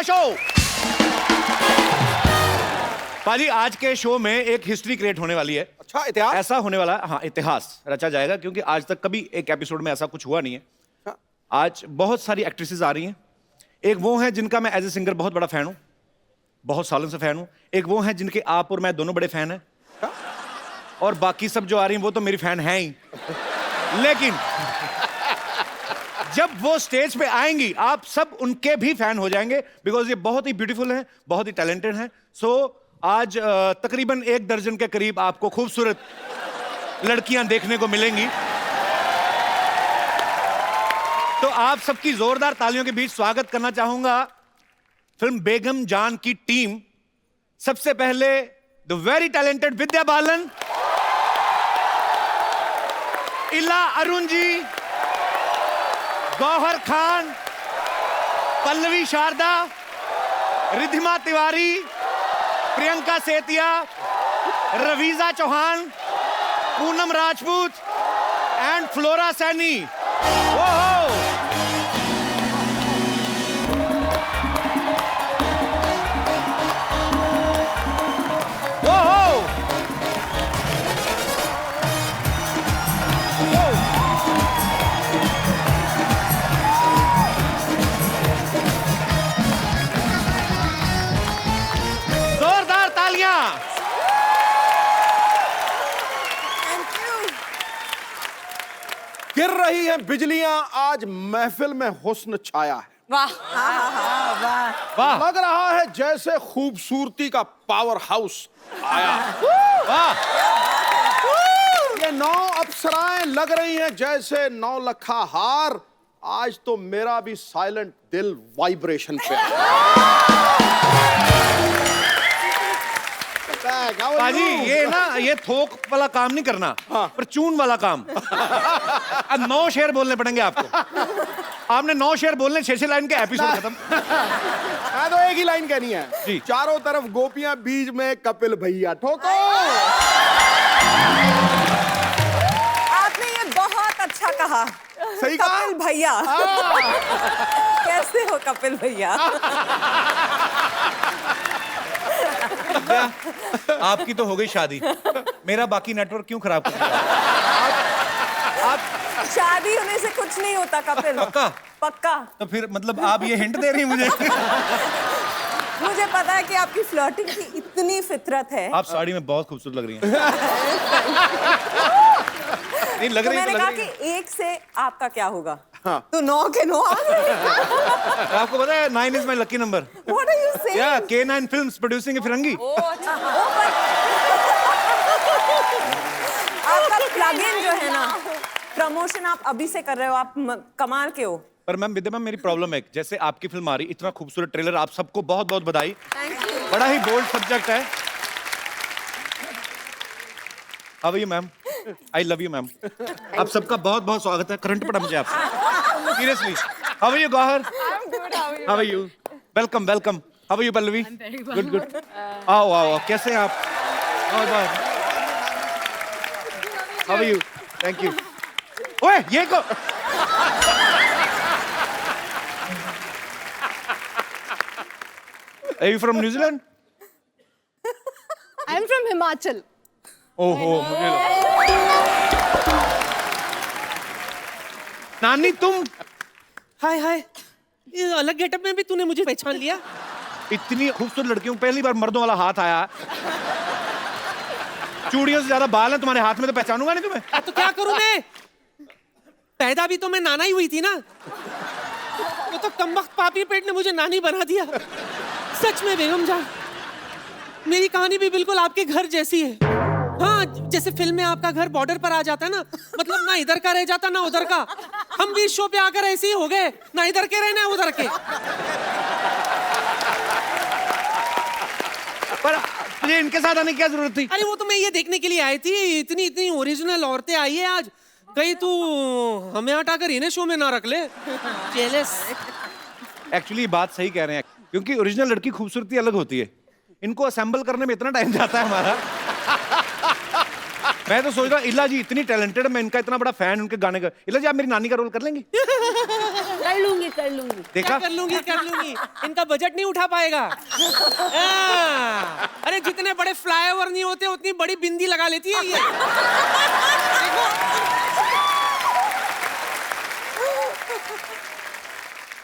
Show. पाजी आज के शो में एक हिस्ट्री क्रिएट होने वाली है। अच्छा, इतिहास ऐसा होने वाला है, हाँ इतिहास रचा जाएगा, क्योंकि आज तक कभी एक एपिसोड में ऐसा कुछ हुआ नहीं है। आज बहुत सारी एक्ट्रेसेस आ रही हैं। एक वो हैं जिनका मैं एज ए सिंगर बहुत बड़ा फैन हूं, बहुत सालों से फैन हूं। एक वो हैं जिनके आप और मैं दोनों बड़े फैन हैं, और बाकी सब जो आ रही हैं वो तो मेरी फैन हैं ही। लेकिन जब वो स्टेज पे आएंगी आप सब उनके भी फैन हो जाएंगे, बिकॉज ये बहुत ही ब्यूटीफुल हैं, बहुत ही टैलेंटेड हैं। सो आज तकरीबन 1 दर्जन के करीब आपको खूबसूरत लड़कियां देखने को मिलेंगी। तो आप सबकी जोरदार तालियों के बीच स्वागत करना चाहूंगा फिल्म बेगम जान की टीम। सबसे पहले the very talented Vidya Balan, इला अरुण जी, गौहर खान, पल्लवी शारदा, रिधिमा तिवारी, प्रियंका सेतिया, रवीजा चौहान, पूनम राजपूत एंड फ्लोरा सैनी। जोरदार तालियां। गिर रही हैं बिजलियां, आज महफिल में हुस्न छाया है। वाह वाह लग रहा है जैसे खूबसूरती का पावर हाउस आया। वाह। ये 9 अप्सराएं लग रही हैं जैसे 9 लखा हार। आज तो मेरा भी साइलेंट दिल वाइब्रेशन पे पाजी ये ना, ये थोक वाला काम नहीं करना, पर चून वाला काम। अब 9 शेर बोलने पड़ेंगे आपको। आपने 9 शेर बोलने, 6 लाइन के एपिसोड खत्म। मैं तो एक ही लाइन कहनी है जी। चारों तरफ गोपियां, बीच में कपिल भैया। ठोको। आपने ये बहुत अच्छा कहा। सही कहा? कपिल भैया। कैसे हो कपिल भैया? आपकी तो हो गई शादी, मेरा बाकी नेटवर्क क्यों खराब कर दिया? आप शादी होने से कुछ नहीं होता कपिल। पक्का? पक्का। तो फिर मतलब आप ये हिंट दे रही हैं मुझे? मुझे पता है कि आपकी फ्लर्टिंग की इतनी फितरत है। आप साड़ी में बहुत खूबसूरत लग रही हैं। नहीं लग तो रही है, मैंने तो कहा लग रही कि 1 से आपका क्या होगा? हाँ। तो 9 के 9 आ गए। है। आपको पता है 9 is my lucky number. What are you saying? या K9 फिल्म्स प्रोड्यूसिंग फिरंगी। आपका प्लग इन जो है ना, प्रमोशन आप अभी से कर रहे हो, आप कमाल के हो। पर मैम विद्या मैम, मेरी प्रॉब्लम है, जैसे आपकी फिल्म आ रही, इतना खूबसूरत ट्रेलर, आप सबको बहुत बहुत बधाई। Thank you. बड़ा ही बोल्ड सब्जेक्ट है। How are you ma'am? I love you ma'am. आप सबका बहुत बहुत स्वागत है। करंट पड़ा मुझे आपसे, seriously. How are you Gauhar? How are you? Welcome welcome. How are you Pallavi? Good good. आओ आओ, कैसे हैं आप? बहुत बहुत। How are you? Thank you. ओए ये को Are you from New Zealand? I'm from Himachal. ओहो, मुझे नानी तुम हाय हाय, ये अलग गेटअप में भी तूने मुझे पहचान लिया? इतनी खूबसूरत लड़कियों में पहली बार मर्दों वाला हाथ आया। चूड़ियों से ज्यादा बाल हैं तुम्हारे हाथ में, तो पहचानूंगा नहीं तुम्हें। तो क्या करूं मैं? पैदा भी तो मैं नाना ही हुई थी ना। वो तो कमबख्त पापी पेट ने मुझे नानी बना दिया। सच में बेगम जान, मेरी कहानी भी बिल्कुल आपके घर जैसी है। हाँ, जैसे फिल्म में आपका घर बॉर्डर पर आ जाता है ना, मतलब ना इधर का रह जाता ना उधर का। हम भी इस शो पे आकर ऐसे ही हो गए, ना इधर के रहे ना उधर के। पर मुझे इनके साथ आने की क्या जरूरत थी? अरे वो तो मैं ये देखने के लिए आई थी, इतनी इतनी ओरिजिनल औरतें आई है आज। कहीं तू हमें हटाकर इन्हें शो में ना रख ले। जेलस। एक्चुअली बात सही कह रहे हैं, क्योंकि ओरिजिनल लड़की खूबसूरती अलग होती है। इनको असेंबल करने में इतना टाइम जाता है हमारा। मैं तो सोच रहा इला जी इतनी टैलेंटेड, मैं इनका इतना बड़ा फैन, उनके गाने का। इला जी आप मेरी नानी का रोल कर लेंगी? कर लूंगी कर लूंगी। क्या कर लूंगी इनका बजट नहीं उठा पाएगा। अरे जितने बड़े फ्लाईओवर नहीं होते उतनी बड़ी बिंदी लगा लेती है ये। देखो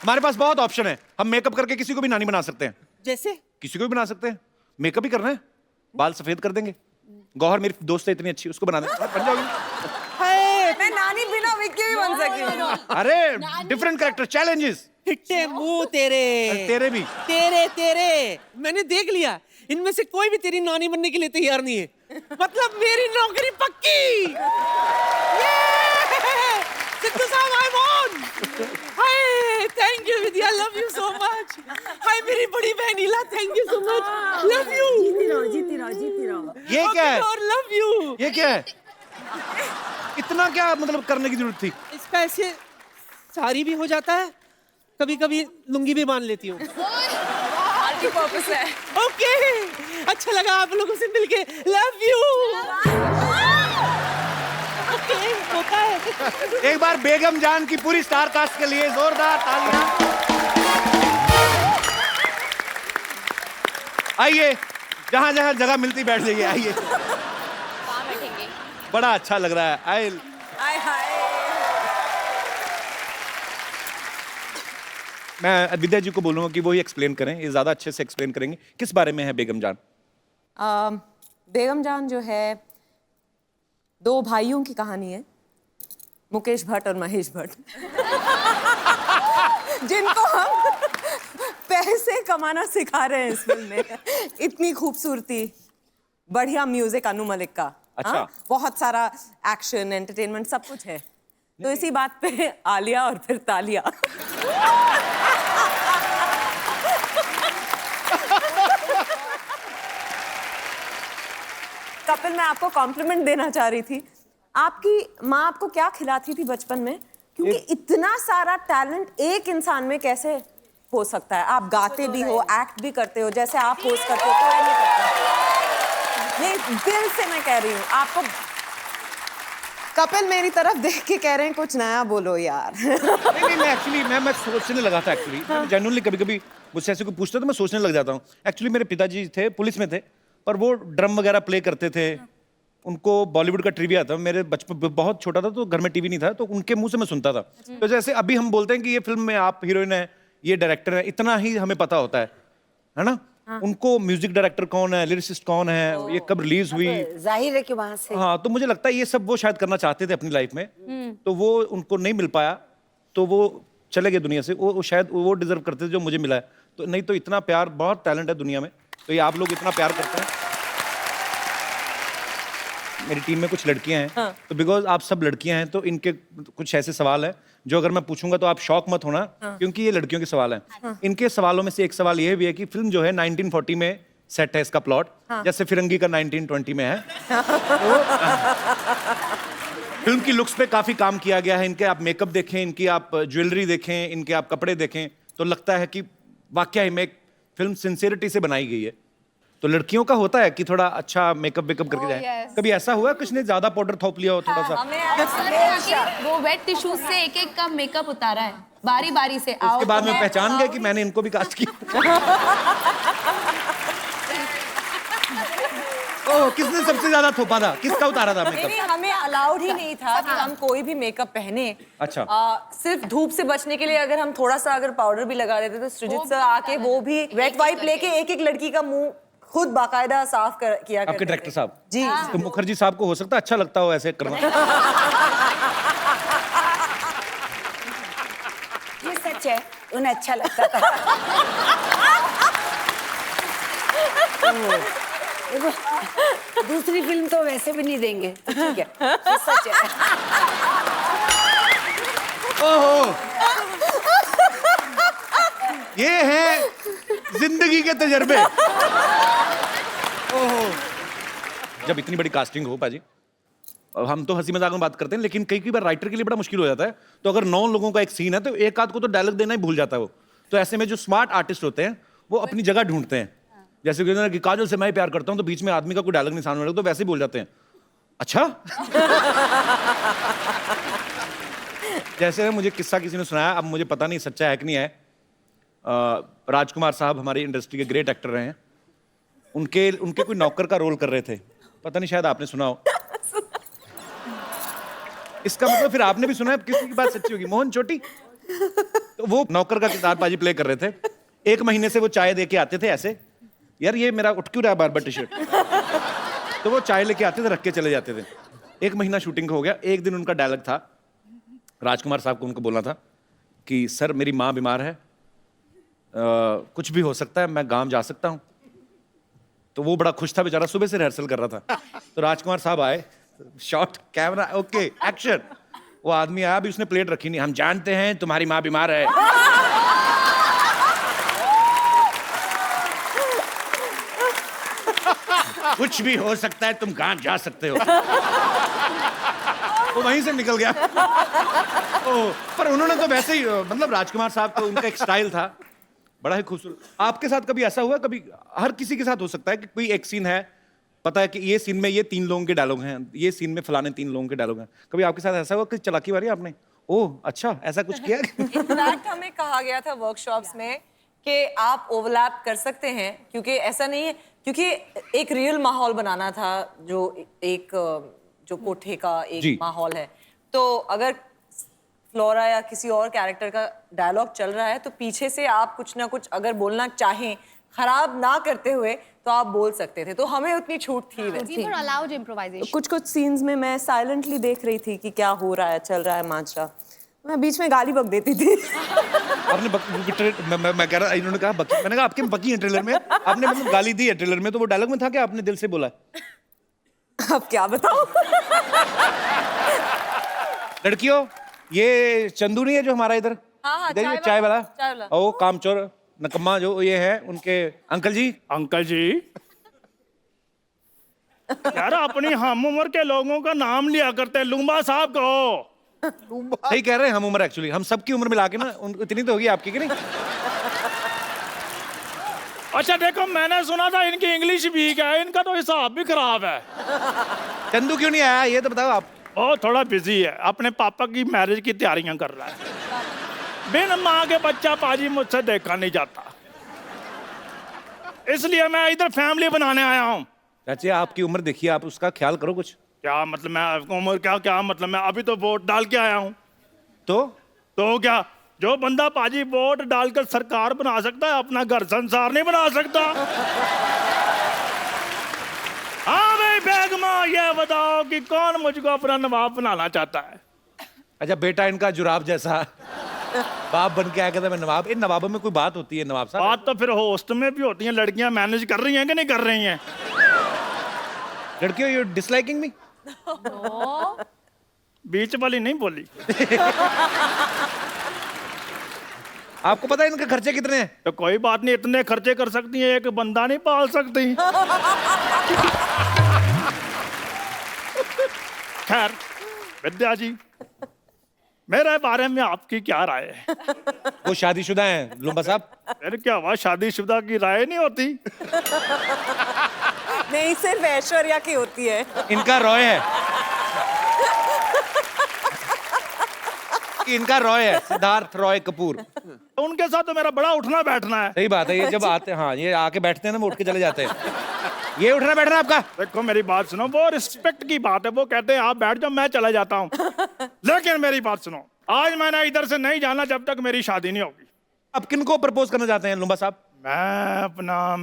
हमारे पास बहुत ऑप्शन है, हम मेकअप करके किसी को भी नानी बना सकते हैं, जैसे किसी को भी बना सकते हैं। मेकअप ही करना है, बाल सफेद कर देंगे। गौहर मेरी दोस्त है इतनी अच्छी, उसको बना देंगे, बन जाओगी। मैं नानी बिना विग के भी बन सकती हूँ। अरे डिफरेंट कैरेक्टर, चैलेंजेस। हिट्टे मुंह तेरे तेरे भी। तेरे मैंने देख लिया, इनमें से कोई भी तेरी नानी बनने के लिए तैयार नहीं है। मतलब मेरी नौकरी पक्की। सिद्धू साहब I won. Hi thank you Vidya, love you so much. Hi मेरी बड़ी बहन Ila, thank you so much, love you. जीती रहो। ये क्या है? और लव यू। ये क्या है? इतना क्या मतलब करने की जरूरत थी? इसका ऐसे साड़ी भी हो जाता है, कभी कभी लुंगी भी बांध लेती हूँ। मल्टीपर्पस है। ओके अच्छा लगा आप लोगों से मिलके, लव यू। ओके होता है। एक बार बेगम जान की पूरी स्टार कास्ट के लिए जोरदार तालियां। आइए, जहां जहां जगह मिलती बैठ जाइए, आइए। बड़ा अच्छा लग रहा है। हाय हाय। मैं विद्या जी को बोलूंगा कि वो ही एक्सप्लेन करें, ये ज्यादा अच्छे से एक्सप्लेन करेंगे। किस बारे में है बेगम जान? बेगम जान जो है दो भाइयों की कहानी है, मुकेश भट्ट और महेश भट्ट, जिनको हम पैसे कमाना सिखा रहे हैं इस फिल्म में। इतनी खूबसूरती, बढ़िया म्यूजिक अनु मलिक का। अच्छा। हाँ? बहुत सारा एक्शन, एंटरटेनमेंट, सब कुछ है। तो इसी बात पे आलिया और फिर तालिया। कपिल, मैं आपको कॉम्प्लीमेंट देना चाह रही थी। आपकी माँ आपको क्या खिलाती थी बचपन में? क्योंकि इतना सारा टैलेंट एक इंसान में कैसे हो सकता है? आप गाते भी हो, एक्ट भी करते हो, जैसे आप होस्ट करते हो, कोई नहीं करता। नहीं, दिल से मैं कह रही हूँ आपको। कपिल मेरी तरफ देख के कह रहे हैं कुछ नया बोलो यार। नहीं, मैं एक्चुअली मैं सोचने लगा था एक्चुअली। जेन्युइनली कभी कभी मुझसे ऐसे कोई पूछता तो मैं सोचने लग जाता हूँ। एक्चुअली मेरे पिताजी थे, पुलिस में थे, पर वो ड्रम वगैरह प्ले करते थे। उनको बॉलीवुड का ट्रिविया था। मेरे बचपन बहुत छोटा था तो घर में टीवी नहीं था, तो उनके मुंह से मैं सुनता था। तो जैसे अभी हम बोलते हैं कि ये फिल्म में आप हीरोइन है, ये डायरेक्टर है, इतना ही हमें पता होता है ना? उनको म्यूजिक डायरेक्टर कौन है, लिरिसिस्ट कौन है, ये कब रिलीज हुई, जाहिर है कि वहां से। हाँ, तो मुझे लगता है ये सब वो शायद करना चाहते थे अपनी लाइफ में, तो वो उनको नहीं मिल पाया, तो वो चले गए दुनिया से। वो शायद वो डिजर्व करते थे जो मुझे मिला है। तो नहीं तो इतना प्यार, बहुत टैलेंट है दुनिया में, तो ये आप लोग इतना प्यार करते हैं। मेरी टीम में कुछ लड़कियां हैं, तो बिकॉज आप सब लड़कियां हैं तो इनके कुछ ऐसे सवाल हैं जो अगर मैं पूछूंगा तो आप शॉक मत होना, क्योंकि ये लड़कियों के सवाल हैं। इनके सवालों में से एक सवाल ये भी है कि फिल्म जो है 1940 में सेट है, इसका प्लॉट जैसे फिरंगी का 1920 में है। तो फिल्म की लुक्स पे काफी काम किया गया है। इनके आप मेकअप देखें, इनकी आप ज्वेलरी देखें, इनके आप कपड़े देखें, तो लगता है कि वाकई में एक फिल्म सिंसियरिटी से बनाई गई है। तो लड़कियों का होता है कि थोड़ा अच्छा मेकअप वेकअप करके जाए। कभी ऐसा हुआ कुछ ने ज्यादा पाउडर थोप लिया हो थोड़ा सा? वो वेट टिश्यूज से एक एक का मेकअप उतारा है बारी बारी से। उसके बाद में पहचान गए कि मैंने इनको भी कास्ट किया। ओह, किसने सबसे ज्यादा थोपा था? किसका उतारा था मेकअप? नहीं, हमें अलाउड ही नहीं था कि हम कोई भी मेकअप पहने। अच्छा। सिर्फ धूप से बचने के लिए अगर हम थोड़ा सा अगर पाउडर भी लगा देते तो सृजित सर आके वो भी वेट वाइप लेके एक एक लड़की का मुंह खुद बाकायदा साफ किया आपके डायरेक्टर साहब जी। तो मुखर्जी साहब को हो सकता है अच्छा लगता हो ऐसे करना। ये सच है, उन्हें अच्छा लगता था। दूसरी फिल्म तो वैसे भी नहीं देंगे, तो ठीक है, ये सच है। ओहो, ये है जिंदगी के तजर्बे। ओहो, जब इतनी बड़ी कास्टिंग हो पाजी, अब हम तो हंसी मजाक में बात करते हैं, लेकिन कई बार राइटर के लिए बड़ा मुश्किल हो जाता है। तो अगर 9 लोगों का एक सीन है तो एक आध को तो डायलॉग देना ही भूल जाता है वो। तो ऐसे में जो स्मार्ट आर्टिस्ट होते हैं वो अपनी जगह ढूंढते हैं। जैसे कि काजल से मैं प्यार करता हूं, तो बीच में आदमी का कोई डायलॉग नहीं सामने तो वैसे ही बोल जाते हैं, अच्छा। जैसे मुझे किस्सा किसी ने सुनाया, अब मुझे पता नहीं सच्चा है कि नहीं है। राजकुमार साहब हमारी इंडस्ट्री के ग्रेट एक्टर रहे हैं। उनके कोई नौकर का रोल कर रहे थे, पता नहीं शायद आपने सुना हो। इसका मतलब फिर आपने भी सुना है, किसी की बात सच्ची होगी। मोहन चोटी, तो वो नौकर का किरदारबाजी प्ले कर रहे थे। 1 महीने से वो चाय दे के आते थे ऐसे, यार ये मेरा उठ क्यों रहा है बार बार टी शर्ट। तो वो चाय लेके आते थे, रख के चले जाते थे। 1 महीना शूटिंग हो गया। एक दिन उनका डायलॉग था, राजकुमार साहब को उनको बोलना था कि सर मेरी माँ बीमार है, कुछ भी हो सकता है, मैं गांव जा सकता हूँ। तो वो बड़ा खुश था बेचारा, सुबह से रिहर्सल कर रहा था। तो राजकुमार साहब आए, शॉट कैमरा ओके एक्शन। वो आदमी आया, अभी उसने प्लेट रखी नहीं। हम जानते हैं तुम्हारी माँ बीमार है। कुछ भी हो सकता है, तुम गांव जा सकते हो। वो वहीं से निकल गया। पर उन्होंने तो वैसे ही, मतलब राजकुमार साहब तो उनका एक स्टाइल था बड़ा ही खूबसूरत। आपके साथ कभी ऐसा हुआ? कभी हर किसी के साथ हो सकता है कि कोई एक सीन है, पता है कि ये सीन में ये 3 लोगों के डायलॉग हैं, ये सीन में फलाने 3 लोगों के डायलॉग हैं। कभी आपके साथ ऐसा हुआ कि चलाकी मारी आपने? ओह अच्छा, ऐसा कुछ किया? इनफैक्ट हमें कहा गया था वर्कशॉप्स में कि आप ओवरलैप कर सकते हैं, क्योंकि ऐसा नहीं है, क्योंकि एक रियल माहौल बनाना था, जो कोठे का एक माहौल है। तो अगर फ्लोरा या किसी और कैरेक्टर का डायलॉग चल रहा है तो पीछे से आप कुछ ना कुछ अगर बोलना चाहें, खराब ना करते हुए, तो आप बोल सकते थे। तो हमें उतनी छूट थी वैसे। Allowed improvisation. कुछ कुछ सीन्स में मैं साइलेंटली देख रही थी कि क्या हो रहा है, चल रहा है माजरा। मैं बीच में गाली बक देती थी। आपने मैं कह रहा, इन्होंने कहा बकी, मैंने कहा आपके बकी है ट्रेलर में, आपने मतलब गाली दी है ट्रेलर में, तो वो डायलॉग में था कि आपने दिल से बोला? अब क्या बताऊं? लड़कियों, ये चंदू नहीं है जो हमारा इधर हाँ, इधर चाय वाला, ओ कामचोर नकम्मा जो ये है, उनके अंकल जी। अंकल जी, यार अपनी हम उम्र के लोगों का नाम लिया करते, लुम्बा साहब कहो। सही कह रहे हैं, हम उम्र एक्चुअली हम सबकी उम्र मिला के ना इतनी तो होगी आपकी कि नहीं? अच्छा देखो, मैंने सुना था इनकी इंग्लिश वीक है, इनका तो हिसाब भी खराब है। चंदू क्यों नहीं आया ये तो बताओ आप। वो थोड़ा बिजी है, अपने पापा की मैरिज की तैयारियां कर रहा है। बिन माँ के बच्चा पाजी मुझसे देखा नहीं जाता, इसलिए मैं इधर फैमिली बनाने आया हूँ। चाची आपकी उम्र देखिए, आप उसका ख्याल करो कुछ। क्या मतलब मैं उम्र क्या मतलब मैं अभी तो वोट डाल के आया हूँ। तो क्या, जो बंदा पाजी वोट डालकर सरकार बना सकता है, अपना घर संसार नहीं बना सकता। हाँ भाई बेगमा, ये बताओ कि कौन मुझको अपना नवाब बनाना चाहता है? अच्छा बेटा इनका जुराब जैसा बाप बन के आया, कहता मैं नवाब। इन नवाबों में कोई बात होती है नवाब साहब? बात तो फिर होस्ट में भी होती है, लड़कियां मैनेज कर रही हैं कि नहीं कर रही हैं? लड़कियों यू डिसलाइकिंग मी? बीच वाली नहीं बोली। आपको पता है इनके खर्चे कितने हैं? तो कोई बात नहीं, इतने खर्चे कर सकती हैं, एक बंदा नहीं पाल सकती। खैर विद्या जी, मेरे बारे में आपकी क्या राय है? वो शादीशुदा हैं लुम्बा साहब। फिर क्या हुआ, शादीशुदा की राय नहीं होती? नहीं, सिर्फ ऐश्वर्या की होती है। इनका रॉय है, इनका रॉय है, सिद्धार्थ रॉय कपूर। तो उनके साथ तो मेरा बड़ा उठना बैठना है। सही बात है, ये जब आते, हाँ ये आके बैठते हैं ना, वो उठ के चले जाते हैं। ये उठना बैठना आपका? देखो मेरी बात सुनो, वो रिस्पेक्ट की बात है, वो कहते हैं आप बैठ जाओ मैं चला जाता हूँ। लेकिन मेरी बात सुनो, आज मैंने इधर से नहीं जाना जब तक मेरी शादी नहीं होगी। अब किनको प्रपोज करना चाहते हैं लुम्बा साहब? मैं अपना,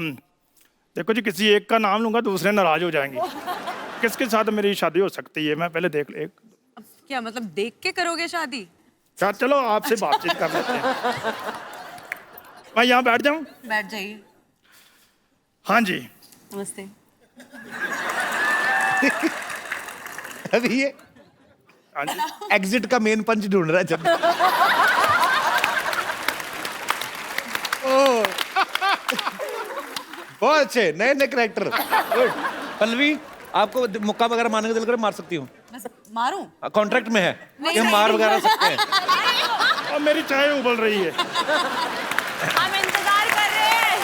देखो जी, किसी एक का नाम लूंगा दूसरे नाराज हो जाएंगे। किसके साथ मेरी शादी हो सकती है, मैं पहले देख ले। क्या मतलब देख के करोगे शादी? क्या, चलो आपसे बातचीत कर लेते हैं। मैं यहाँ बैठ जाऊँ? बैठ जाइए। हाँ जी। नमस्ते। अभी ये हाँ जी। एग्जिट का मेन पंच ढूंढ रहा है जब। बहुत अच्छे नए नए कैरेक्टर। पल्लवी, आपको मुक्का वगैरह मारने का दिल करे मार सकती हूँ? मारूं? कॉन्ट्रैक्ट में है कि हम मार वगैरह सकते हैं। और मेरी चाय उबल रही है। हम इंतजार कर रहे हैं।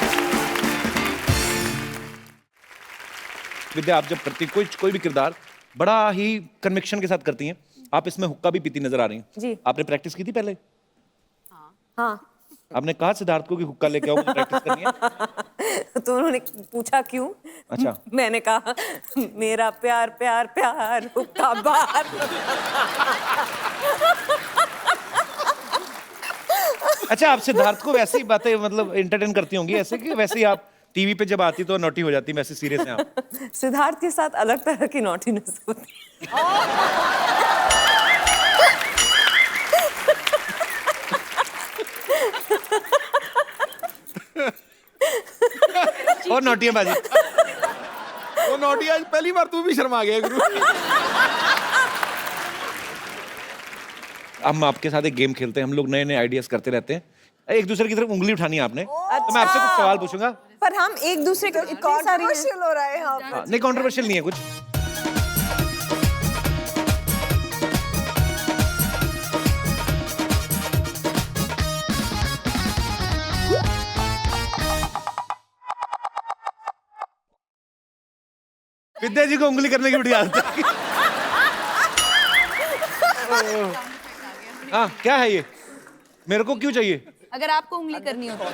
विद्या, आप जब करती कोई भी किरदार बड़ा ही कन्विक्शन के साथ करती हैं। आप इसमें हुक्का भी पीती नजर आ रही हैं जी। आपने प्रैक्टिस की थी पहले? हाँ। आपने कहा सिद्धार्थ को कि हुक्का लेके आओ, मुझे प्रैक्टिस करनी है? तो उन्होंने पूछा क्यों? अच्छा। मैंने कहा मेरा प्यार प्यार प्यार हुक्का बार। अच्छा, आप सिद्धार्थ को वैसी बातें मतलब एंटरटेन करती होंगी ऐसे, कि वैसे ही आप टीवी पे जब आती तो नॉटी हो जाती, वैसे सीरियस हैं आप? सिद्धार्थ के साथ अलग तरह की नॉटीनेस होती है। और नॉटी है बाजी। वो नोटी आज पहली बार तू भी शर्मा गया गुरु। हम आपके साथ एक गेम खेलते हैं, हम लोग नए नए आइडियाज करते रहते हैं। एक दूसरे की तरफ उंगली उठानी है आपने, तो मैं आपसे कुछ सवाल पूछूंगा। पर हम एक दूसरे को कंट्रोवर्शियल हो रहा है यहाँ पे। हाँ, नहीं कंट्रोवर्शियल नहीं है कुछ। विद्या जी को उंगली करने की बड़ी आदत है। हाँ, क्या है ये? मेरे को क्यों चाहिए? अगर आपको उंगली करनी हो तो।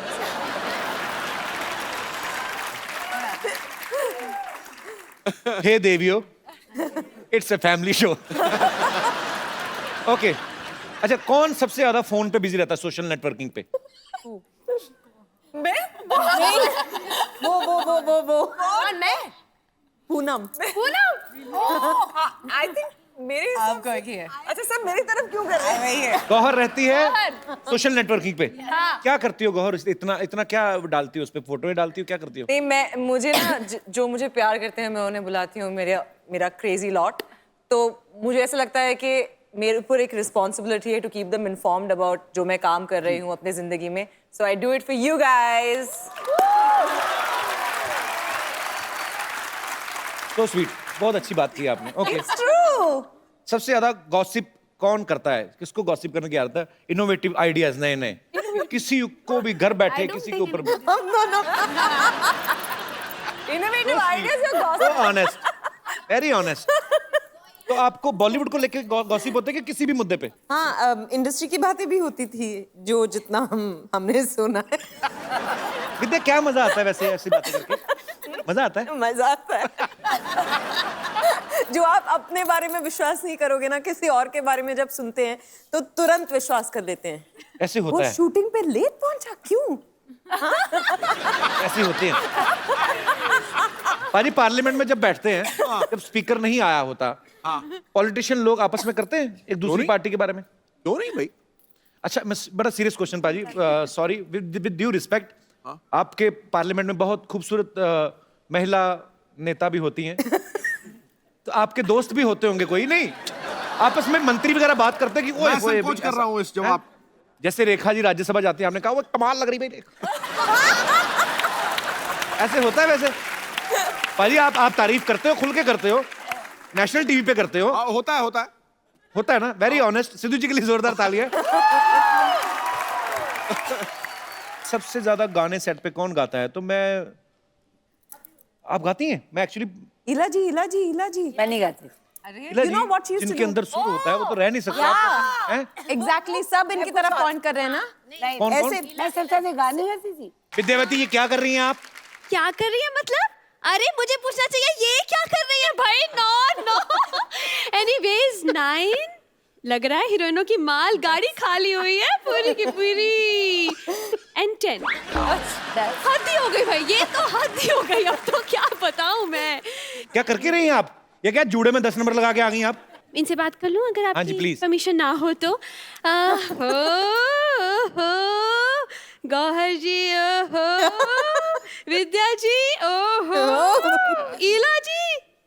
हे देवियो, it's a family show. Okay, अच्छा कौन सबसे ज्यादा फोन पे बिजी रहता है सोशल नेटवर्किंग पे? मैं? वो कौन? मैं? पूनम। आई थिंक मेरे आपको एक ही है। अच्छा सब मेरी तरफ क्यों कर रहे हैं? गौहर रहती है सोशल नेटवर्किंग पे। क्या करती हो गौहर? इतना इतना क्या डालती हो उस पे? फोटो डालती हो, क्या करती हो? नहीं, मुझे ना जो मुझे प्यार करते हैं मैं उन्हें बुलाती हूँ मेरा क्रेजी लॉट। तो मुझे ऐसा लगता है कि मेरे ऊपर एक रिस्पॉन्सिबिलिटी है to keep them informed about जो मैं काम कर रही हूँ अपने जिंदगी में। So I do it for you guys. तो स्वीट, बहुत अच्छी बात की आपने। Okay, It's true. सबसे ज्यादा गॉसिप कौन करता है? किसको गॉसिप करने की आदत है? इनोवेटिव आइडियाज नए नए, किसी को भी घर बैठे किसी के ऊपर। No. Innovative ideas or gossip? Honest, very honest. तो आपको बॉलीवुड को लेके गॉसिप होते कि किसी भी मुद्दे पे? हाँ, इंडस्ट्री की बातें भी होती थी जो जितना हमने सुना है। विद्या, क्या मजा आता है वैसे ऐसी बातें करके? मजा आता है? मजा आता है। जो आप अपने बारे में विश्वास नहीं करोगे ना, किसी और के बारे में जब सुनते हैं तो तुरंत विश्वास कर लेते हैं। ऐसे वो होता है, शूटिंग पे लेट पहुंचा क्यों? ऐसी होती है। पाजी, पार्लियामेंट में जब बैठते हैं, जब स्पीकर नहीं आया होता, पॉलिटिशियन लोग आपस में करते हैं एक दूसरी पार्टी के बारे में? क्यों नहीं भाई? अच्छा, मैं बड़ा सीरियस क्वेश्चन पाजी, सॉरी, विद ड्यू रिस्पेक्ट, आपके पार्लियामेंट में बहुत खूबसूरत महिला नेता भी होती हैं, तो आपके दोस्त भी होते होंगे कोई? नहीं, आपस में मंत्री वगैरह बात करते हैं कि मैं संकोच कर रहा हूँ इस जवाब। जैसे रेखा जी राज्यसभा जाती है, आपने कहा वो कमाल लग रही भाई रेखा। ऐसे होता है वैसे? पाजी, आप तारीफ करते हो, खुल के करते हो, नेशनल टीवी पे करते हो। होता है ना? Very honest. सिद्धू जी के लिए जोरदार तालियां। सबसे ज्यादा गाने सेट पे कौन गाता है? तो आप गाती हैं? मैं एक्चुअली इला जी मैं नहीं गाती। You know what she used to जिनके do? अंदर सुर होता है वो तो रह नहीं सकता। हैं? एग्जैक्टली, सब इनकी तरफ पॉइंट कर रहे हैं ना। कौन? ऐसे मैं सबसे से गाने गाती थी। विद्यावती, ये क्या कर रही हैं आप? क्या कर रही है मतलब? अरे मुझे पूछना चाहिए ये क्या कर रही है भाई? नो। एनीवेज 9 लग रहा है हीरोइनों की माल गाड़ी खाली हुई है पूरी की पूरी। एंड 10 हद ही हो गई भाई, ये तो हद ही हो गई। अब तो क्या बताऊं मैं। क्या करके रही हैं आप? ये क्या जूड़े में 10 नंबर लगा के आ गई आप? इनसे बात कर लूं अगर हाँ जी, आपकी please. परमिशन ना हो तो? गौहर जी, ओहो, विद्या जी, ओहो, ईला जी,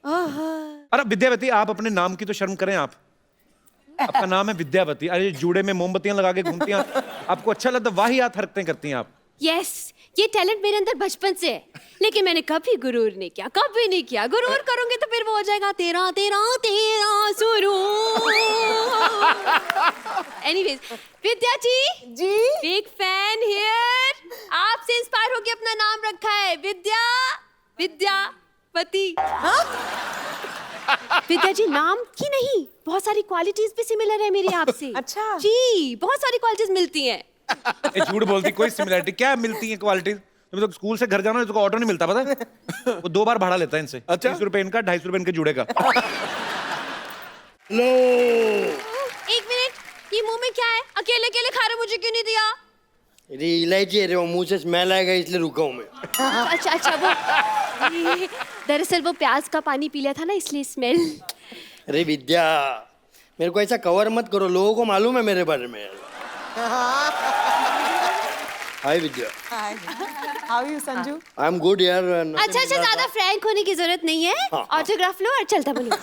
ओहो। अरे विद्यावती, आप अपने नाम की तो शर्म करें आप। आपका नाम है विद्यावती, अरे जूड़े में मोमबत्तियां लगा के घूमती हैं आपको अच्छा लगता? वाहियात हरकतें करती हैं आप। यस, ये टैलेंट मेरे अंदर बचपन से है, लेकिन मैंने कभी गुरूर नहीं किया, कभी नहीं किया। गुरूर करूंगी तो फिर वो हो जाएगा तेरा तेरा तेरा सुरूर। Anyways, Vidya ji, big fan here. आपसे इंस्पायर होकर अपना नाम रखा है विद्यावती। विद्या जी नाम की नहीं, बहुत सारी क्वालिटीज भी सिमिलर है मेरी आपसे। अच्छा। जी, बहुत सारी क्वालिटीज मिलती हैं। ये झूठ बोलती, कोई सिमिलरिटी क्या मिलती है क्वालिटी? तुम तो स्कूल से घर जाना तो ऑटो नहीं मिलता, पता है? वो 2 बार भाड़ा लेता है इनसे। अच्छा। 30 रुपए इनका, 250 रुपए इनके जुड़े का। लो एक मिनट, ये मुंह में क्या है? अकेले अकेले खा रहे, मुझे क्यों नहीं दिया? अरे इलायची है रे, वो मुंह से स्मेल आएगा इसलिए रुका हूँ मैं। अच्छा अच्छा, वो दरअसल वो प्याज का पानी पी लिया था ना, इसलिए स्मेल। अरे विद्या, मेरे को ऐसा कवर मत करो, लोगों को मालूम है मेरे बारे में। Hi Vidya. How you Sanju? I am good यार। अच्छा अच्छा, ज्यादा फ्रैंक होने की जरूरत नहीं है। हाँ। ऑटोग्राफ लो और चलता बनो।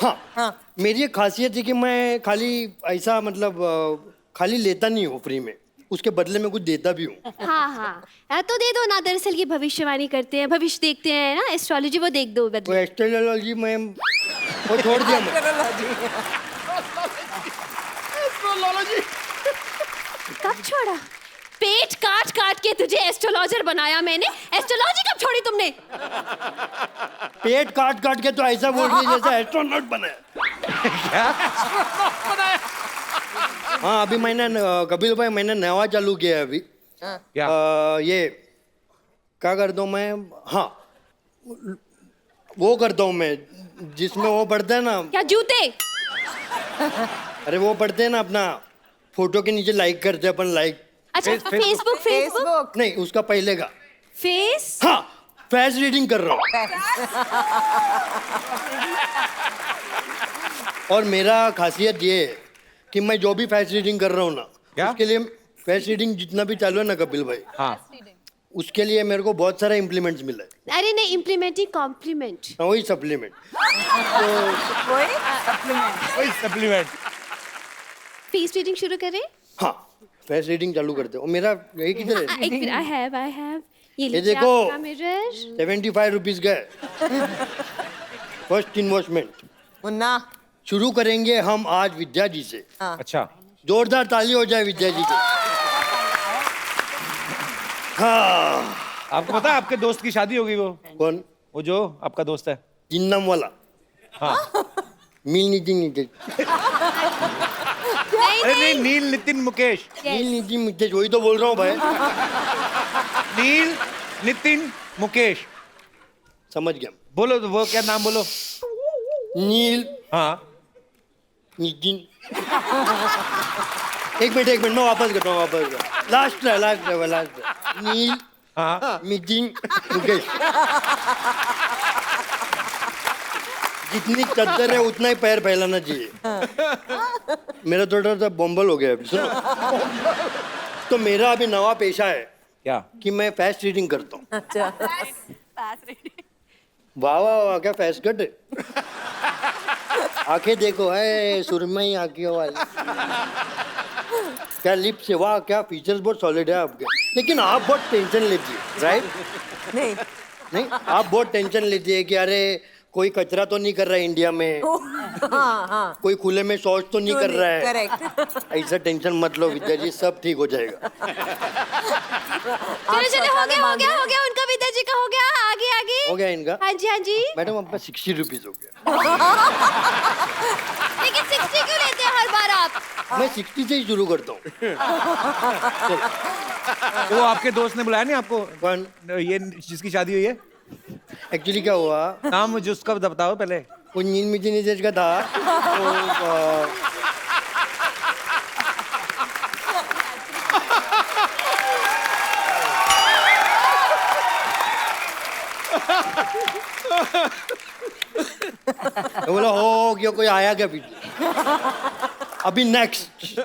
हाँ, मेरी एक खासियत है कि मैं खाली ऐसा मतलब खाली लेता नहीं हूँ फ्री में, उसके बदले में कुछ देता भी हूँ। हाँ हाँ, तो दे दो ना। दरअसल ये भविष्यवाणी करते हैं, भविष्य देखते हैं ना, एस्ट्रोलॉजी, वो देख दो वो बदले। एस्ट्रोलॉजी में वो छोड़ दिया मैं। कब छोड़ा? पेट काट काट के तुझे एस्ट्रोलॉजर बनाया मैंने। एस्ट्रोलॉजी कब छोड़ी तुमने? पेट काट काट के तो ऐसा बोल रही है जैसे एस्ट्रोनॉट बनाया। हाँ, अभी मैंने कपिल भाई मैंने नया चालू किया है अभी। क्या? ये क्या करता हूँ मैं? हाँ, वो करता हूँ मैं जिसमें वो पढ़ते हैं ना। क्या जूते? अरे वो पढ़ते हैं ना, अपना फोटो के नीचे लाइक करते हैं अपन, लाइक। अच्छा, फेसबुक फेसबुक नहीं, उसका पहले का। फेस। हाँ, फेस रीडिंग कर रहा हूँ। और मेरा खासियत ये है कि मैं जो भी फेस रीडिंग कर रहा हूँ ना, क्या? उसके लिए फेस रीडिंग जितना भी चालू है ना कपिल भाई, हाँ, उसके लिए मेरे को बहुत सारा इम्प्लीमेंट्स मिला है। अरे नहीं, इम्प्लीमेंटिंग कॉम्प्लीमेंट। हाँ, वही सप्लीमेंट। कोई सप्लीमेंट। फेस रीडिंग शुरू करें? हाँ, फेस रीडिंग चालू करते हो। मेरा ये किधर है? एक मिनट, आई हैव ये लीजिए देखो। आपका मिरर। 75 रुपीज का है। First investment. मुन्ना, शुरू करेंगे हम आज विद्या जी से। अच्छा, जोरदार ताली हो जाए विद्या जी को। हाँ। आपको पता है आपके दोस्त की शादी होगी? कौन? वो जो आपका दोस्त है। जिन्नम वाला। हाँ। मील नितिन नितेश। अरे नहीं, नील नितिन मुकेश। नील नितिन नितेश, वही तो बोल रहा हूँ भाई। नील नितिन मुकेश। समझ गया। बोलो तो, वो क्या नाम बोलो? नील हाँ, नितिन। एक मिनट मैं वापस करता हूँ, लास्ट है। नील हाँ, नितिन मुकेश। जितनी चद्दर है उतना ही पैर फैलाना चाहिए। मेरा थोड़ा सा बम्बल हो गया अभी, सुनो। तो मेरा अभी नवा पेशा है क्या? कि मैं फेस रीडिंग करता हूँ। अच्छा। वाह वाह वाह, क्या फेस कट है। आंखें देखो, है सुरमई आंखों वाली। क्या लिप्स है, वाह क्या फीचर्स बहुत सॉलिड है आपके। लेकिन आप बहुत टेंशन लेती है, राइट? नहीं, आप बहुत टेंशन लेती है कि अरे कोई कचरा तो नहीं कर रहा है इंडिया में। हाँ। कोई खुले में शौच तो नहीं कर रहा है। करेक्ट। ऐसा टेंशन मत लो विद्या जी, सब ठीक हो जाएगा। चलो हो गया उनका, विद्या जी का हो गया। आगे हो गया इनका? हाँ जी। मैडम आपका 60 रुपीज हो गया। लेकिन 60 क्यों लेते हैं हर बार आप? मैं 60 से ही शुरू करता हूँ। तो वो आपके दोस्त ने बुलाया नहीं आपको? कौन? ये जिसकी शादी हुई है। एक्चुअली क्या हुआ, नाम मुझे उसका बताओ पहले। वो नील नितिन नितेश का था। तो बोला हो गया, कोई आया क्या पीछे? अभी नेक्स्ट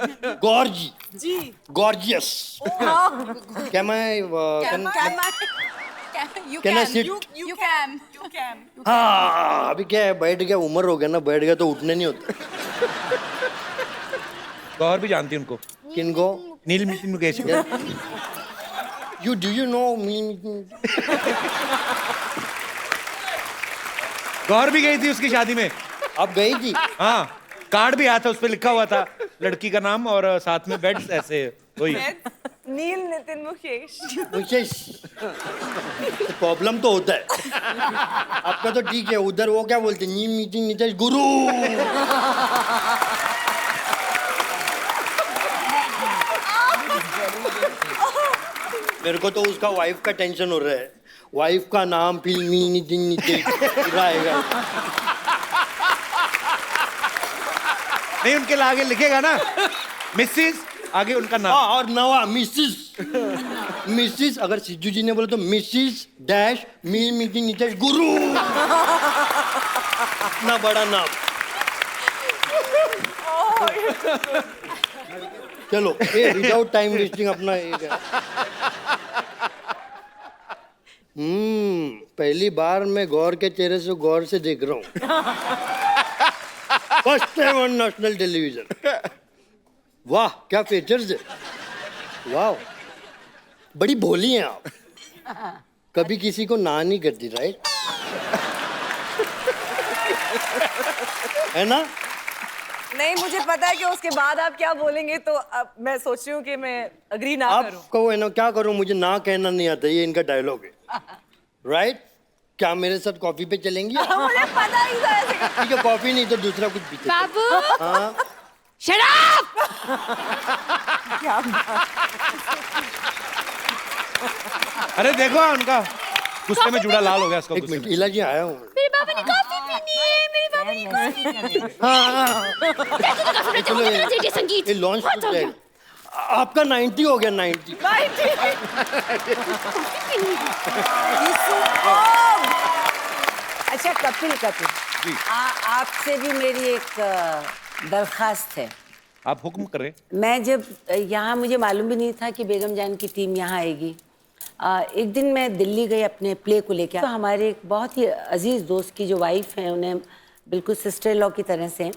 गॉर्जियस। क्या मैं कैन आई सिट? हाँ, अभी क्या है, बैठ गया, उम्र हो गया ना, बैठ गया तो उठने नहीं होता। गौहर भी जानती है उनको। किनको? नील नितिन मुकेश। यू नो मी? गौहर भी गई थी उसकी शादी में। आप गई थी? हाँ, कार्ड भी आया था, उस पर लिखा हुआ था लड़की का नाम और साथ में बेड्स ऐसे। वही नील नितिन मुकेश। विशेष प्रॉब्लम तो होता है। आपका तो ठीक है, उधर वो क्या बोलते हैं, नीम मीटिंग नीतीश गुरु। मेरे को तो उसका वाइफ का टेंशन हो रहा है, वाइफ का नाम फिल्मी नितिन नीतीश रहेगा। नहीं, उनके आगे लिखेगा ना मिसिस, आगे उनका नाम। और नवा मिसिस अगर सिद्धू जी ने बोला तो मिसिस डैश मील मीटिंग नीतीश गुरु। इतना बड़ा नाम। चलो विदाउट टाइम वेस्टिंग अपना पहली बार मैं गौर के चेहरे से गौर से देख रहा हूँ। First time on national television. वाह क्या फीचर्स है, वाह बड़ी भोली हैं आप। कभी किसी को ना नहीं करती, राइट? है ना? नहीं, मुझे पता है कि उसके बाद आप क्या बोलेंगे, तो अब मैं सोच रही हूँ कि मैं अग्री ना करूँ। आप कहो है ना, क्या करूँ, मुझे ना कहना नहीं आता, ये इनका डायलॉग है, राइट? क्या मेरे साथ कॉफी पे चलेंगी? मुझे पता ही था ऐसे। ठीक है, कॉफी नहीं तो दूसरा कुछ पीते। बाबू हाँ शट अप। अरे देखो उनका गुस्से में जुड़ा लाल हो गया इसका। एक मिनट, इला जी आया हूँ। मेरे बाबा ने कॉफी पीनी है, मेरे बाबा ने कॉफी पीनी है। चलो संगीत ये लॉन्च हो जाएगा। आपका 90 हो गया, 90। अच्छा कपिल आपसे भी मेरी एक दरखास्त है। आप हुक्म करें। मैं जब यहाँ, मुझे मालूम भी नहीं था कि बेगम जान की टीम यहाँ आएगी। एक दिन मैं दिल्ली गई अपने प्ले को लेकर, तो हमारे एक बहुत ही अजीज दोस्त की जो वाइफ है, उन्हें बिल्कुल सिस्टर लॉ की तरह से,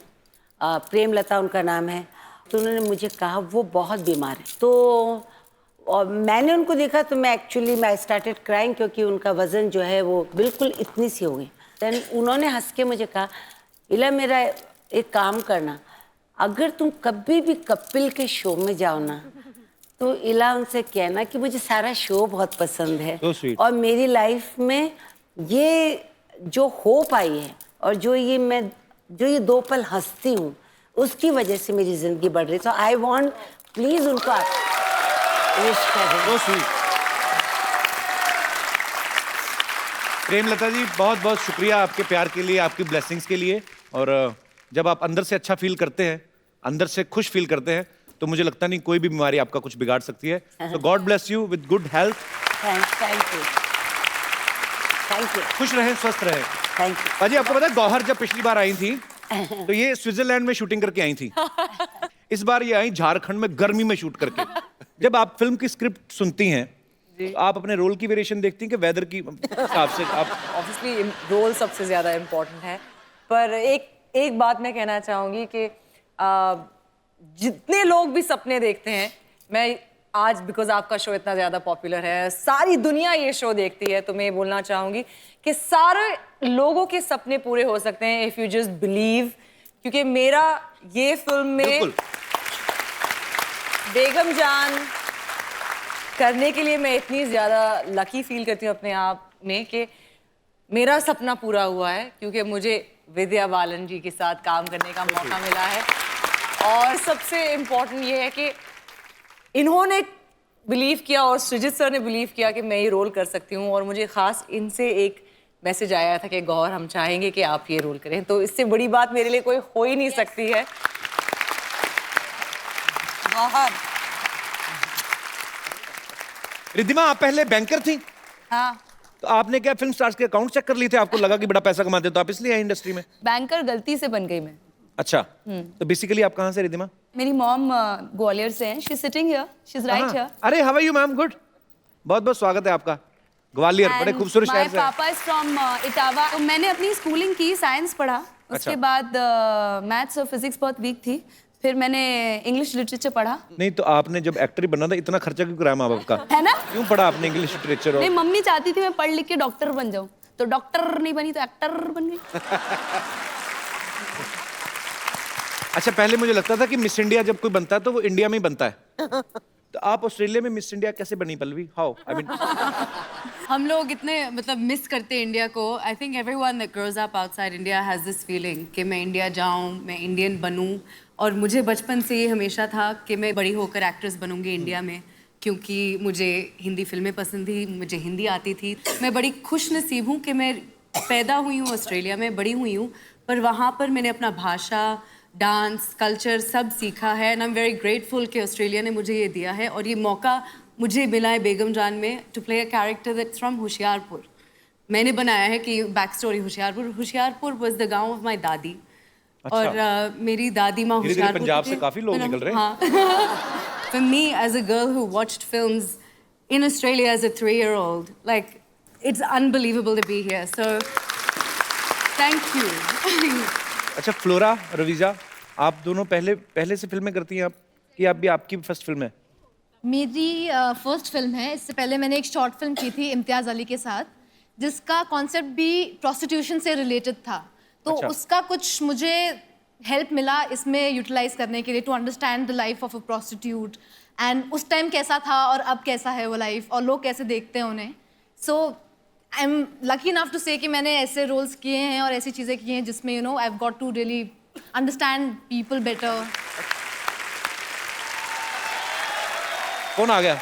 प्रेमलता उनका नाम है, तो उन्होंने मुझे कहा वो बहुत बीमार है। तो और मैंने उनको देखा तो मैं आई स्टार्टेड क्राइंग, क्योंकि उनका वज़न जो है वो बिल्कुल इतनी सी हो गई। देन उन्होंने हंस के मुझे कहा, इला मेरा एक काम करना, अगर तुम कभी भी कपिल के शो में जाओ ना, तो इला उनसे कहना कि मुझे सारा शो बहुत पसंद है, और मेरी लाइफ में ये जो होप आई है और जो ये 2 पल हंसती हूँ, उसकी वजह से मेरी जिंदगी बढ़ रही। तो आई वांट प्लीज उनको विश करें। प्रेमलता जी, बहुत बहुत शुक्रिया आपके प्यार के लिए, आपकी ब्लेसिंग्स के लिए। और जब आप अंदर से अच्छा फील करते हैं, अंदर से खुश फील करते हैं, तो मुझे लगता नहीं कोई भी बीमारी आपका कुछ बिगाड़ सकती है। तो God bless you with good health. Thank you. खुश रहें, स्वस्थ रहें। Thank you. बाजी, आपको पता है गौहर जब पिछली बार आई थी तो ये स्विट्जरलैंड में शूटिंग करके आई थी। इस बार ये आई झारखंड में गर्मी में शूट करके। जब आप फिल्म की स्क्रिप्ट सुनती हैं तो आप अपने रोल की वेरिएशन देखती हैं कि वेदर की हिसाब से? आप ऑब्वियसली रोल सबसे ज्यादा इम्पोर्टेंट है, पर एक बात मैं कहना चाहूंगी कि जितने लोग भी सपने देखते हैं, मैं आज बिकॉज आपका शो इतना ज्यादा पॉपुलर है, सारी दुनिया ये शो देखती है, तो मैं ये बोलना चाहूंगी कि सारे लोगों के सपने पूरे हो सकते हैं इफ यू जस्ट बिलीव। क्योंकि मेरा ये फिल्म में बेगम जान करने के लिए मैं इतनी ज्यादा लकी फील करती हूँ अपने आप में कि मेरा सपना पूरा हुआ है, क्योंकि मुझे विद्या बालन जी के साथ काम करने का मौका मिला है। और सबसे इम्पोर्टेंट ये है कि इन्होंने बिलीव किया और सृजित सर ने बिलीव किया कि मैं ये रोल कर सकती हूँ। और मुझे खास इनसे एक मैसेज आया था कि गौर, हम चाहेंगे कि आप ये रोल करें, तो इससे बड़ी बात मेरे लिए कोई हो ही नहीं सकती है। गौहर। रिद्धिमा, आप पहले बैंकर थी? हाँ। तो आपने क्या फिल्म स्टार्स के अकाउंट चेक कर लिए थे? आपको लगा कि बड़ा पैसा कमाते हो तो आप इसलिए आए इंडस्ट्री में? बैंकर गलती से बन गई मैं। अच्छा, तो बेसिकली आप कहाँ से रिद्धिमा? मेरी मॉम ग्वालियर से हैं। She is sitting here, she is right here. अरे how are you ma'am? Good, बहुत बहुत स्वागत है आपका। ग्वालियर बड़े खूबसूरत शहर से। माय पापा इज फ्रॉम इटावा। तो मैंने अपनी स्कूलिंग की, साइंस पढ़ा, उसके बाद मैथ्स और फिजिक्स बहुत वीक थी, फिर मैंने इंग्लिश लिटरेचर पढ़ा। नहीं तो आपने जब एक्टर ही बनना था, इतना खर्चा क्यों कराया माँ बाप का? है ना? क्यों पढ़ा आपने इंग्लिश लिटरेचर? नहीं, मम्मी चाहती थी मैं पढ़ लिख के डॉक्टर बन जाऊं, तो डॉक्टर नहीं बनी तो एक्टर बन गई। अच्छा, पहले मुझे लगता था कि मिस इंडिया जब कोई बनता है तो वो इंडिया में ही बनता है। तो आप ऑस्ट्रेलिया में मिस इंडिया कैसे बनी पल्लवी? हाउ? आई मीन हम लोग इतने मतलब मिस करते हैं इंडिया को. I think everyone that grows up outside India has this feeling कि मैं इंडिया जाऊं, मैं इंडियन बनूं. और मुझे बचपन से ये हमेशा था कि मैं बड़ी होकर एक्ट्रेस बनूंगी इंडिया में, क्योंकि मुझे हिंदी फिल्में पसंद थी, मुझे हिंदी आती थी. मैं बड़ी खुश नसीब हूँ कि मैं पैदा हुई हूँ ऑस्ट्रेलिया में, बड़ी हुई हूँ, पर वहाँ पर मैंने अपना भाषा, डांस, कल्चर सब सीखा है. And I am very grateful कि ऑस्ट्रेलिया ने मुझे ये दिया है और ये मौका मुझे मिला है बेगम जान में to play a character that's from Hoshiarpur. मैंने बनाया है कि back story Hoshiarpur was the gaon of my dadi. अच्छा. और मेरी दादी माँ धीरे-धीरे होशियारपुर पंजाब की से थी. काफी लोग निकल रहे हैं. हाँ. For me as a girl who watched films in Australia as a 3-year-old, like it's unbelievable to be here. So thank you. अच्छा, फ्लोरा, रवीजा, आप दोनों पहले से फिल्में करती हैं आप, कि आप भी आपकी फर्स्ट फिल्म है? मेरी फर्स्ट फिल्म है. इससे पहले मैंने एक शॉर्ट फिल्म की थी इम्तियाज़ अली के साथ, जिसका कॉन्सेप्ट भी प्रोस्टिट्यूशन से रिलेटेड था. तो अच्छा. उसका कुछ मुझे हेल्प मिला इसमें यूटिलाइज करने के लिए, to understand the life of a prostitute and उस टाइम कैसा था और अब कैसा है वो लाइफ और लोग कैसे देखते हैं उन्हें. So I am lucky enough to say कि मैंने ऐसे रोल्स किए हैं और ऐसी चीज़ें की हैं जिसमें you know I have got to really understand people better. कौन आ गया?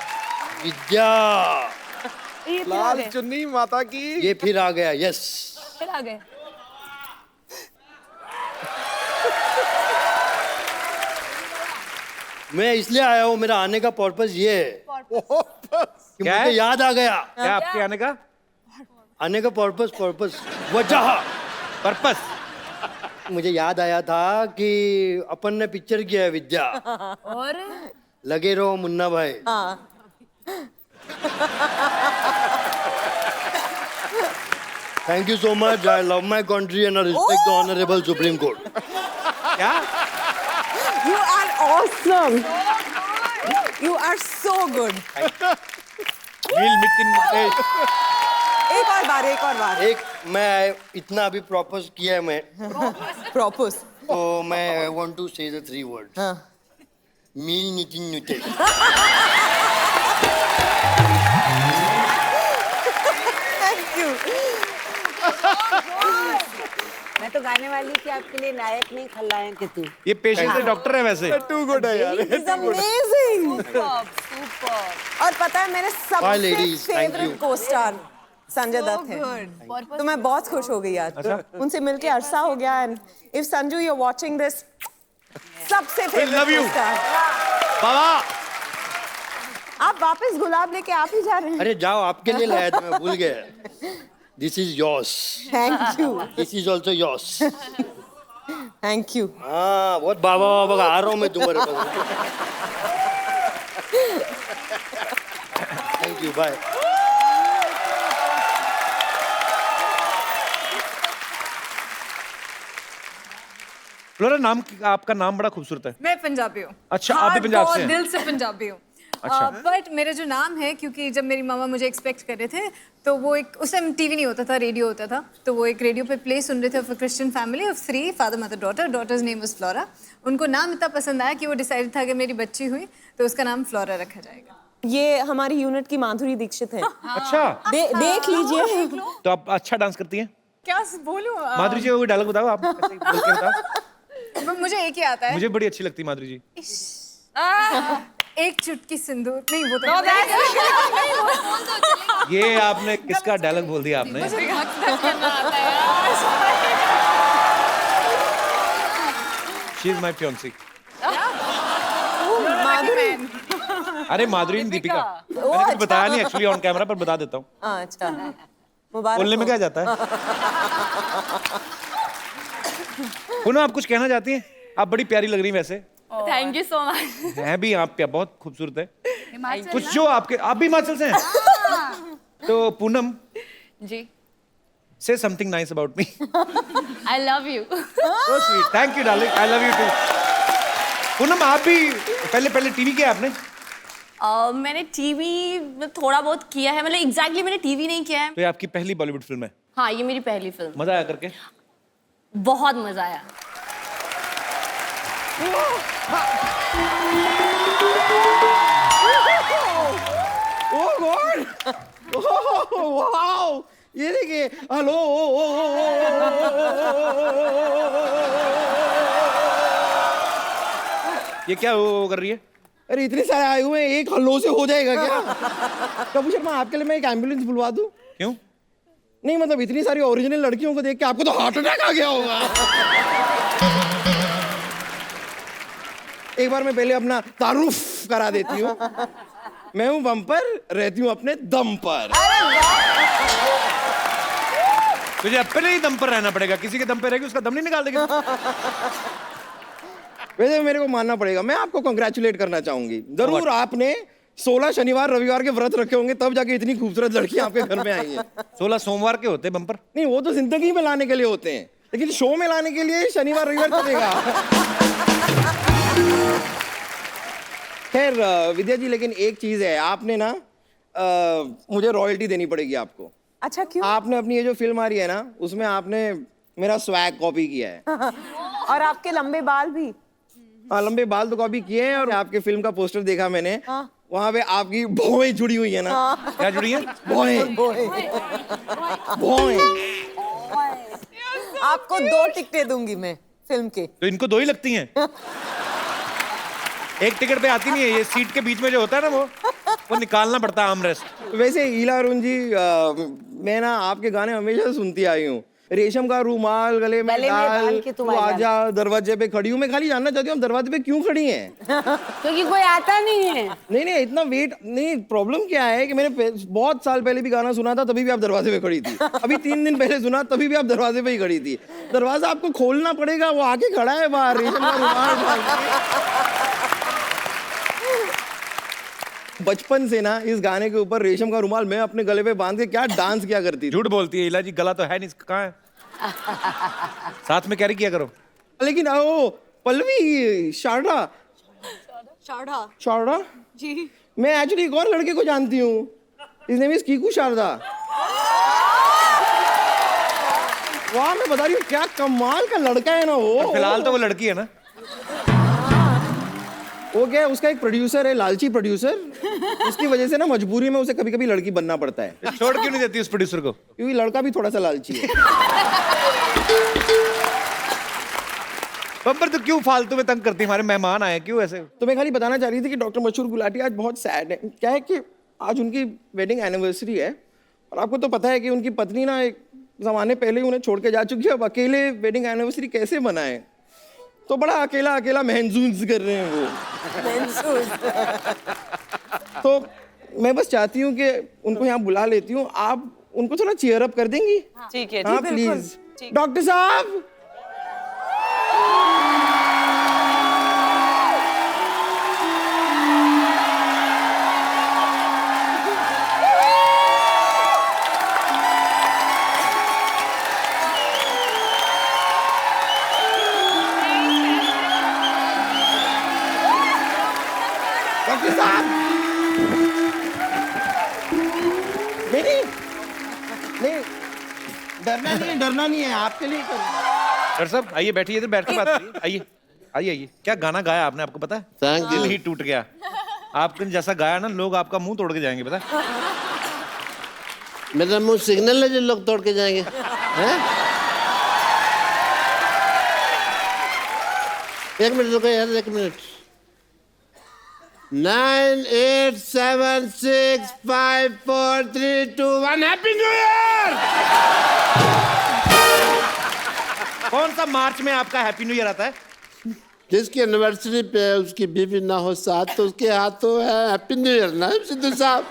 विद्या. लाल चुन्नी माता की. ये फिर आ गया. यस. फिर आ गए. मैं इसलिए आया हूँ, मेरा आने का पर्पस ये है कि क्या मुझे है? याद आ गया. क्या आपके आने का आने का पर्पस वजह. पर्पस? मुझे याद आया था कि अपन ने पिक्चर किया है विद्या. और लगे रहो मुन्ना भाई. Thank you so much. I love my country and I respect the honourable supreme court. क्या? You are awesome. You are so good. नील मितिन एक और बार. एक मैं इतना अभी प्रॉपोज किया है मैं, Propose. तो मैं want to say the 3 words. मील नितिन नुते. Thank you. मैं तो गाने वाली थी आपके लिए, नायक नहीं खलनायक के तू. ये पेशेंट से डॉक्टर है वैसे. टू गुड है यार. It's amazing. और पता है मेरे Bye, सबसे ladies. Thank favourite you. Co-star Sanjay Dutt है. तो मैं बहुत खुश हो गई आज. उनसे मिलके अरसा हो गया. And if Sanju you are watching this, सबसे love favourite you. Co-star. Baba आप वापस गुलाब लेके आप ही जा रहे हैं. अरे जाओ, आपके लिए लाया था, मैं भूल गया. This is yours. Thank you. This is also yours. Thank you. हाँ, बहुत बाबा का आ रहा हूँ मैं तुम्हारे पास. Thank you. बाय. फ्लोरा, आपका नाम बड़ा खूबसूरत है. मैं पंजाबी हूँ. अच्छा, आप भी पंजाब से हैं? दिल से पंजाबी हूँ. अच्छा. बट मेरा जो नाम है, क्योंकि जब मेरी मामा मुझे एक्सपेक्ट कर रहे थे, तो वो एक, उस टाइम टीवी नहीं होता था, रेडियो होता था, तो वो एक रेडियो पे प्ले सुन रहे थे for Christian family of 3, father mother daughter. Daughter's name was Flora. उनको नाम इतना पसंद आया कि वो डिसाइड था कि मेरी बच्ची हुई तो उसका नाम फ्लोरा रखा जाएगा. ये हमारी यूनिट की माधुरी दीक्षित है. अच्छा. देख लीजिए. तो आप अच्छा डांस करती हैं? क्या बोलूं? माधुरी जी का कोई डायलॉग बताओ आप. कैसे बोल के बताओ. मुझे एक ही आता है. मुझे बड़ी अच्छी लगती है माधुरी जी. एक चुटकी सिंदूर. नहीं, वो तो ये आपने किसका डायलॉग बोल दिया आपने? She is my fiancee. Madhuri. अरे माधुरी ने दीपिका. मैंने कुछ बताया नहीं एक्चुअली ऑन कैमरा, पर बता देता हूँ. अच्छा, मुबारक. बोलने में क्या जाता है. पुनः आप कुछ कहना चाहती हैं? आप बड़ी प्यारी लग रही हैं वैसे. Thank you so much. हैं भी आप बहुत खूबसूरत है. कुछ जो आप भी हिमाचल से हैं? तो पूनम जी, say something nice about me. I love you. So sweet. Thank you, darling. I love you too. Poonam, आप भी पहले टीवी किया आपने? मैंने टीवी में थोड़ा बहुत किया है, मतलब एग्जैक्टली मैंने टीवी नहीं किया है. तो ये आपकी पहली बॉलीवुड फिल्म है? हाँ, ये मेरी पहली फिल्म. मजा आया करके? बहुत मजा आया. वाओ, ये देखिए, हेलो। ये क्या कर रही है? अरे इतने सारे आए हुए हैं, एक हल्लो से हो जाएगा क्या? कपूर शर्मा, आपके लिए मैं एक एम्बुलेंस बुलवा दूं? क्यों? नहीं मतलब इतनी सारी ओरिजिनल लड़कियों को देख के आपको तो हार्ट अटैक आ गया होगा। एक बार मैं पहले अपना तारुफ करा देती हूँ। मैं हूँ बम्पर, रहती हूँ अपने दम पर। तुझे अपने ही दम पर रहना पड़ेगा, किसी के दम पे रहेगी उसका दम नहीं निकाल देगी। वैसे मेरे को मानना पड़ेगा, मैं आपको कंग्रेचुलेट करना चाहूंगी। जरूर आपने 16 शनिवार रविवार के व्रत रखे होंगे, तब जाके इतनी खूबसूरत लड़की आपके घर में आई है। 16 सोमवार के होते बम्पर? नहीं, वो तो जिंदगी में लाने के लिए होते हैं, लेकिन शो में लाने के लिए शनिवार रविवार चलेगा। खैर विद्या जी, लेकिन एक चीज है, आपने ना मुझे रॉयल्टी देनी पड़ेगी आपको। अच्छा, क्यों? आपने अपनी ये जो फिल्म आ रही है ना, उसमें आपने मेरा स्वैग कॉपी किया है। और आपके लंबे बाल भी। हाँ, लंबे बाल तो कॉपी किए हैं, और आपके फिल्म का पोस्टर देखा मैंने। वहाँ पे आपकी भौएं जुड़ी हुई है ना। क्या जुड़ी है? भौएं। भौएं। आपको 2 टिकटें दूंगी मैं फिल्म के। तो इनको 2 ही लगती हैं। एक टिकट पे आती नहीं है, ये सीट के बीच में जो होता है ना वो निकालना पड़ता है आर्मरेस्ट। वैसे ईला अरुण जी, मैं ना आपके गाने हमेशा सुनती आई हूँ। रेशम का रूमाल गले में डाल, तू आजा, दरवाजे पे खड़ी हूँ। मैं खाली जानना चाहती हूँ दरवाजे पे क्यों खड़ी हैं? क्योंकि कोई आता नहीं है। नहीं, इतना वेट नहीं। प्रॉब्लम क्या है कि मैंने बहुत साल पहले भी गाना सुना था, तभी भी आप दरवाजे पे खड़ी थी। अभी 3 दिन पहले सुना, तभी भी आप दरवाजे पे ही खड़ी थी। दरवाजा आपको खोलना पड़ेगा, वो आके खड़ा है बाहर, रेशम का रूमाल। बचपन से ना इस गाने के ऊपर रेशम का रुमाल मैं अपने गले पे बांध के क्या डांस किया करती थी। झूठ बोलती है इला जी, गला तो है नहीं, कहाँ है? साथ में कैरी किया करो। लेकिन ओ पल्लवी, शारदा जी, मैं एक्चुअली एक और लड़के को जानती हूँ। His name is Kiku Sharda. वाह, मैं बता रही हूँ क्या कमाल का लड़का है ना वो। फिलहाल तो वो लड़की है ना। वो क्या है, उसका एक प्रोड्यूसर है, लालची प्रोड्यूसर। उसकी वजह से ना मजबूरी में उसे कभी कभी लड़की बनना पड़ता है। छोड़ क्यों नहीं देती उस प्रोड्यूसर को? क्योंकि लड़का भी थोड़ा सा लालची है। बब्बर तो क्यों फालतू में तंग करती, हमारे मेहमान आए क्यों ऐसे? तो मैं खाली बताना चाह रही थी कि डॉक्टर मशहूर गुलाटी आज बहुत सैड है। क्या है कि आज उनकी वेडिंग एनिवर्सरी है, और आपको तो पता है कि उनकी पत्नी ना एक जमाने पहले ही उन्हें छोड़ के जा चुकी है। अब अकेले वेडिंग एनिवर्सरी कैसे मनाएं? तो बड़ा अकेला अकेला महसूस कर रहे हैं वो। तो मैं बस चाहती हूँ कि उनको यहाँ बुला लेती हूँ, आप उनको थोड़ा चीयर अप कर देंगी? ठीक है, हाँ प्लीज। डॉक्टर साहब, डॉक्टर साहब, नहीं, डरना नहीं है, आपके लिए कर। डॉक्टर साहब आइए, बैठिए, इधर बैठ के बात करिए। आइए। क्या गाना गाया आपने, आपको पता है? दिल ही टूट गया। आपने जैसा गाया ना, लोग आपका मुंह तोड़ के जाएंगे, पता है? मेरा मुंह सिग्नल है जो लोग तोड़ के जाएंगे, हैं? एक मिनट रुको यार, 1 मिनट। 9, 8, 7, 6, 5, 4, 3, 2, 1 happy new year. कौन सा मार्च में आपका हैप्पी न्यू ईयर आता है? जिसकी एनिवर्सरी पे उसकी बीवी ना हो साथ, तो उसके हाथों है हैप्पी न्यू ईयर ना सिद्धू साहब।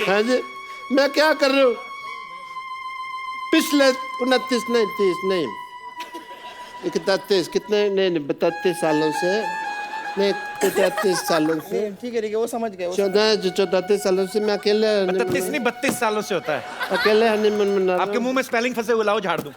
हाँ जी, मैं क्या कर रहा हूँ? पिछले 29 नहीं 30 नहीं 31 कितने नहीं 32 सालों से, नहीं 33 सालों से। ठीक है, वो समझ गए। 34 सालों से मैं अकेले 32 नहीं 32 सालों से होता है। अकेले हनीमून मना रहा हूँ। आपके मुंह में स्पेलिंग फंसे हुए, लाओ झाड़ दूं।